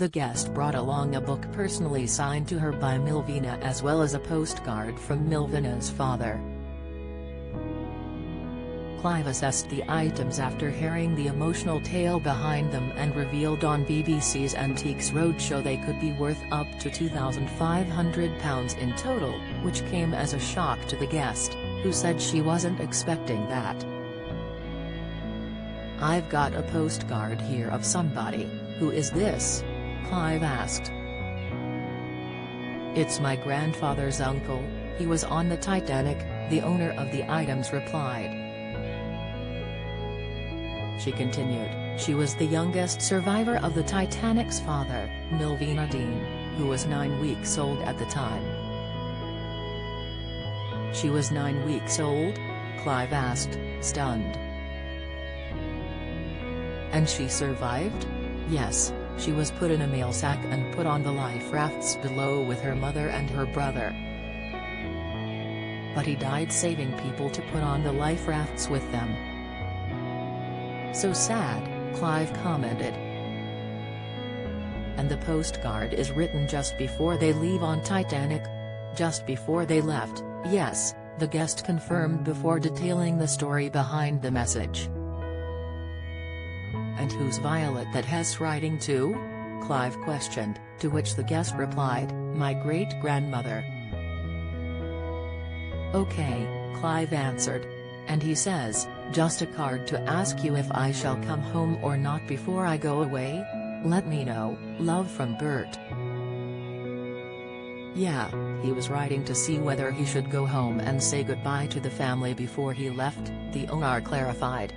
The guest brought along a book personally signed to her by Milvina as well as a postcard from Milvina's father. Clive assessed the items after hearing the emotional tale behind them and revealed on BBC's Antiques Roadshow they could be worth up to £2,500 in total, which came as a shock to the guest, who said she wasn't expecting that. "I've got a postcard here of somebody. Who is this?" Clive asked. "It's my grandfather's uncle, he was on the Titanic," the owner of the items replied. She continued, she was the youngest survivor of the Titanic's father, Milvina Dean, who was 9 weeks old at the time. "She was 9 weeks old?" Clive asked, stunned. "And she survived?" "Yes, she was put in a mail sack and put on the life rafts below with her mother and her brother. But he died saving people to put on the life rafts with them." "So sad," Clive commented. "And the postcard is written just before they leave on Titanic?" "Just before they left, yes," the guest confirmed before detailing the story behind the message. "And who's Violet that has writing too?" Clive questioned, to which the guest replied, "My great-grandmother." "Okay," Clive answered. And he says, "Just a card to ask you if I shall come home or not before I go away? Let me know, love from Bert." Yeah, he was writing to see whether he should go home and say goodbye to the family before he left, the owner clarified.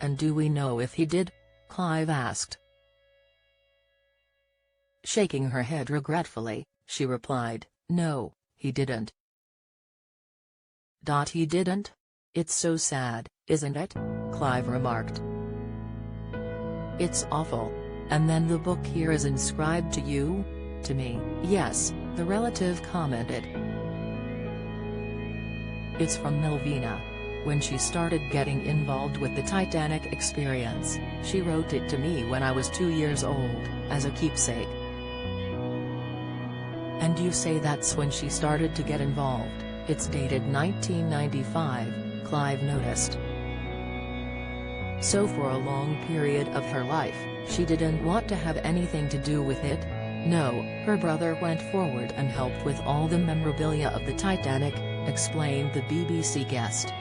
"And do we know if he did?" Clive asked. Shaking her head regretfully, she replied, "No, he didn't." He didn't? It's so sad, isn't it?" Clive remarked. "It's awful. And then the book here is inscribed to you?" "To me, yes," the relative commented. "It's from Milvina. When she started getting involved with the Titanic experience, she wrote it to me when I was 2 years old, as a keepsake." "And you say that's when she started to get involved?" "It's dated 1995, Clive noticed. "So for a long period of her life, she didn't want to have anything to do with it?" "No, her brother went forward and helped with all the memorabilia of the Titanic," explained the BBC guest.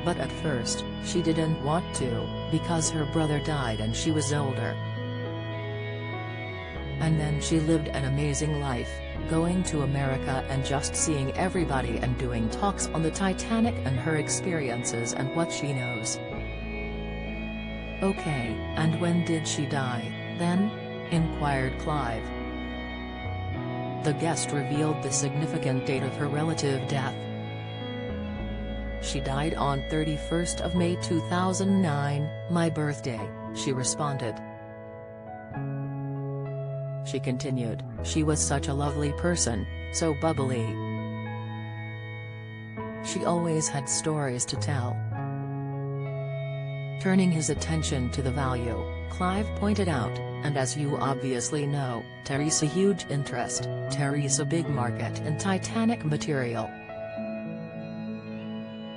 "But at first, she didn't want to, because her brother died and she was older. And then she lived an amazing life, going to America and just seeing everybody and doing talks on the Titanic and her experiences and what she knows." "Okay, and when did she die, then?" inquired Clive. The guest revealed the significant date of her relative death. "She died on 31st of May 2009, my birthday," she responded. She continued, "She was such a lovely person, so bubbly. She always had stories to tell." Turning his attention to the value, Clive pointed out, "And as you obviously know, Teresa huge interest, Teresa big market in Titanic material.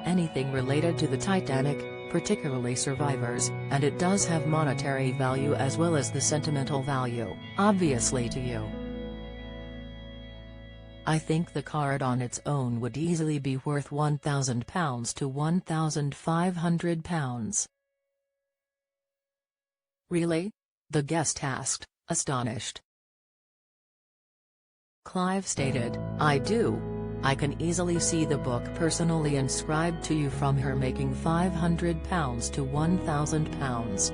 Anything related to the Titanic, particularly survivors, and it does have monetary value as well as the sentimental value, obviously to you. I think the card on its own would easily be worth £1,000 to £1,500. "Really?" the guest asked, astonished. Clive stated, "I do. I can easily see the book personally inscribed to you from her making £500 to £1,000.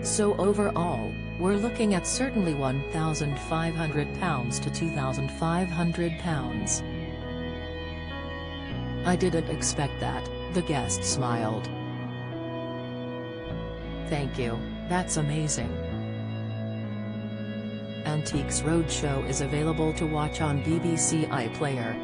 So overall, we're looking at certainly £1,500 to £2,500. I didn't expect that," the guest smiled. "Thank you, that's amazing." Antiques Roadshow is available to watch on BBC iPlayer.